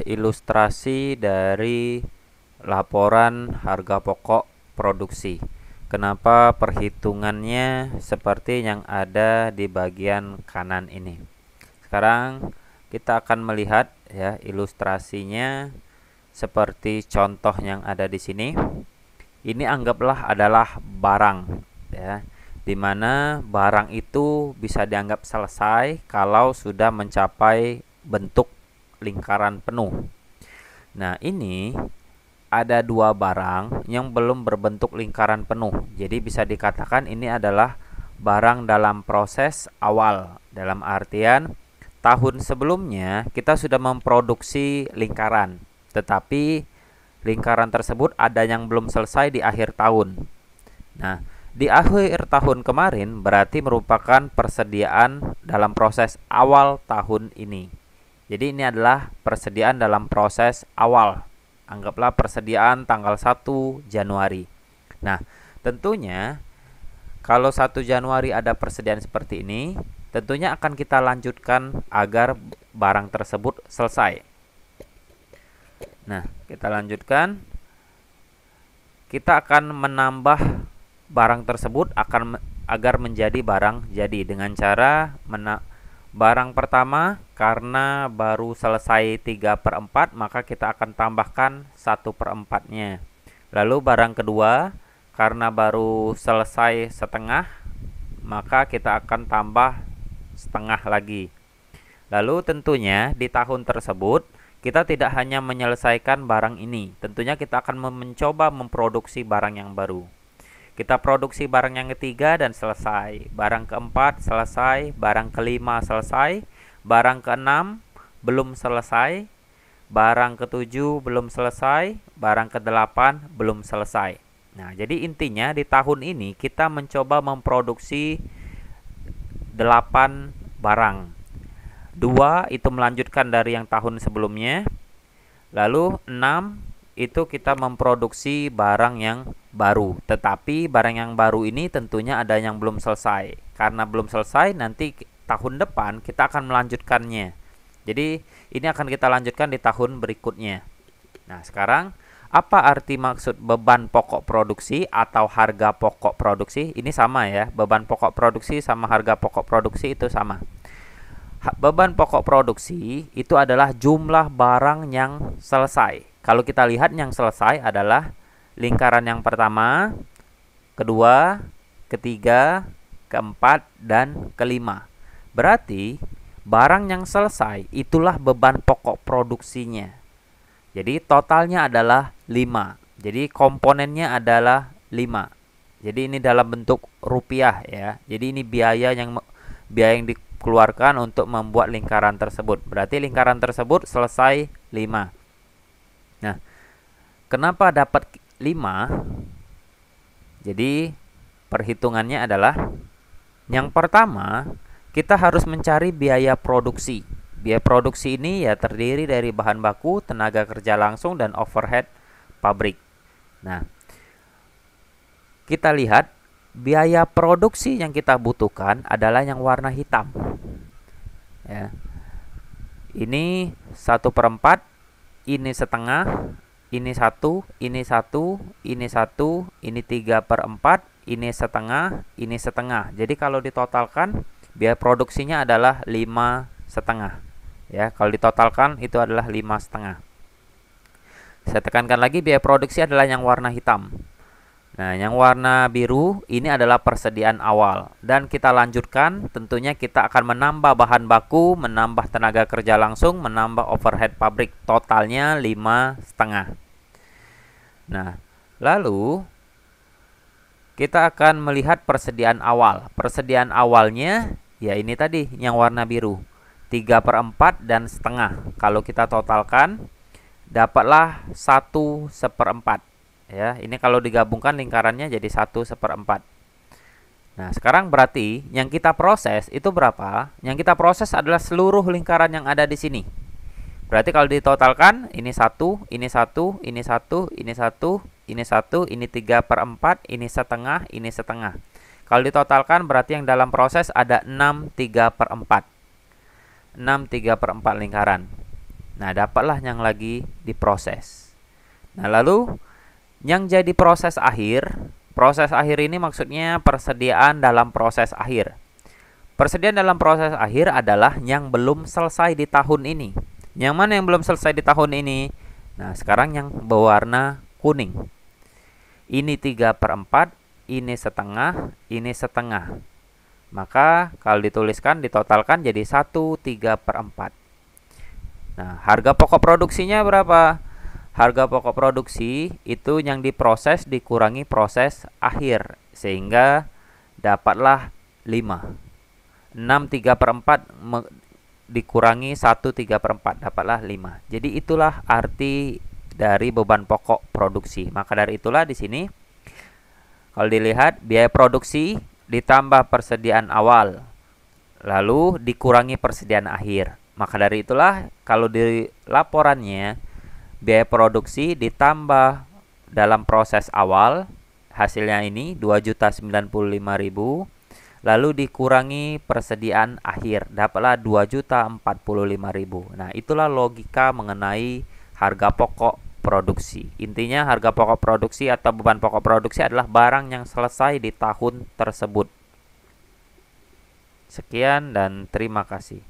Ilustrasi dari laporan harga pokok produksi. Kenapa perhitungannya seperti yang ada di bagian kanan ini? Sekarang kita akan melihat ya ilustrasinya seperti contoh yang ada di sini. Ini anggaplah adalah barang ya, dimana barang itu bisa dianggap selesai kalau sudah mencapai bentuk lingkaran penuh. Nah, ini ada dua barang yang belum berbentuk lingkaran penuh. Jadi bisa dikatakan ini adalah barang dalam proses awal. Dalam artian tahun sebelumnya kita sudah memproduksi lingkaran, tetapi lingkaran tersebut ada yang belum selesai di akhir tahun. Nah, di akhir tahun kemarin berarti merupakan persediaan dalam proses awal tahun ini. Jadi ini adalah persediaan dalam proses awal. Anggaplah persediaan tanggal 1 Januari. Nah, tentunya kalau 1 Januari ada persediaan seperti ini, tentunya akan kita lanjutkan agar barang tersebut selesai. Nah, kita lanjutkan. Kita akan menambah barang tersebut agar menjadi barang jadi dengan cara barang pertama, karena baru selesai 3/4, maka kita akan tambahkan 1/4-nya. Lalu barang kedua, karena baru selesai setengah, maka kita akan tambah setengah lagi. Lalu tentunya di tahun tersebut, kita tidak hanya menyelesaikan barang ini. Tentunya kita akan mencoba memproduksi barang yang baru. Kita produksi barang yang ketiga dan selesai. Barang keempat selesai. Barang kelima selesai. Barang keenam belum selesai. Barang ketujuh belum selesai. Barang kedelapan belum selesai. Nah, jadi intinya di tahun ini kita mencoba memproduksi 8 barang. 2 itu melanjutkan dari yang tahun sebelumnya. Lalu 6 itu kita memproduksi barang yang baru. Tetapi barang yang baru ini tentunya ada yang belum selesai. Karena belum selesai, nanti tahun depan kita akan melanjutkannya. Jadi ini akan kita lanjutkan di tahun berikutnya. Nah, sekarang apa arti maksud beban pokok produksi atau harga pokok produksi? Ini sama ya, beban pokok produksi sama harga pokok produksi itu sama. Beban pokok produksi itu adalah jumlah barang yang selesai. Kalau kita lihat yang selesai adalah lingkaran yang pertama, kedua, ketiga, keempat, dan kelima. Berarti barang yang selesai itulah beban pokok produksinya. Jadi totalnya adalah 5. Jadi komponennya adalah 5. Jadi ini dalam bentuk rupiah ya. Jadi ini biaya yang dikeluarkan untuk membuat lingkaran tersebut. Berarti lingkaran tersebut selesai 5. Nah, kenapa dapat 5? Jadi perhitungannya adalah yang pertama, kita harus mencari biaya produksi. Biaya produksi ini ya terdiri dari bahan baku, tenaga kerja langsung, dan overhead pabrik. Nah, kita lihat biaya produksi yang kita butuhkan adalah yang warna hitam. Ya. Ini 1/4, ini setengah, ini 1, ini 1, ini 1, ini 3/4, ini setengah, ini setengah. Jadi kalau ditotalkan biaya produksinya adalah 5,5. Ya, kalau ditotalkan itu adalah 5,5. Saya tekankan lagi, biaya produksi adalah yang warna hitam. Nah, yang warna biru ini adalah persediaan awal. Dan kita lanjutkan, tentunya kita akan menambah bahan baku, menambah tenaga kerja langsung, menambah overhead pabrik. Totalnya 5,5. Nah, lalu kita akan melihat persediaan awal. Persediaan awalnya ya ini tadi yang warna biru, 3/4 dan setengah. Kalau kita totalkan dapatlah 1/4. Ya, ini kalau digabungkan lingkarannya jadi 1/4. Nah, sekarang berarti yang kita proses itu berapa? Yang kita proses adalah seluruh lingkaran yang ada di sini. Berarti kalau ditotalkan ini 1, ini 1, ini 1, ini 1, ini 1, ini 3/4, ini setengah, ini setengah. Kalau ditotalkan berarti yang dalam proses ada 6/3/4. 6/3/4 lingkaran. Nah, dapatlah yang lagi diproses. Nah, lalu yang jadi proses akhir ini maksudnya persediaan dalam proses akhir. Persediaan dalam proses akhir adalah yang belum selesai di tahun ini. Yang mana yang belum selesai di tahun ini? Nah, sekarang yang berwarna kuning. Ini 3/4, ini setengah, ini setengah. Maka kalau dituliskan, ditotalkan jadi 1/3/4. Nah, harga pokok produksinya berapa? Harga pokok produksi itu yang diproses dikurangi proses akhir, sehingga dapatlah 5. 6/3/4 dikurangi 1/3/4, dapatlah 5. Jadi itulah arti dari beban pokok produksi. Maka dari itulah di sini kalau dilihat biaya produksi ditambah persediaan awal, lalu dikurangi persediaan akhir. Maka dari itulah kalau di laporannya biaya produksi ditambah dalam proses awal, hasilnya ini 2.095.000, lalu dikurangi persediaan akhir, dapatlah 2.045.000. Nah, itulah logika mengenai harga pokok produksi. Intinya harga pokok produksi atau beban pokok produksi adalah barang yang selesai di tahun tersebut. Sekian dan terima kasih.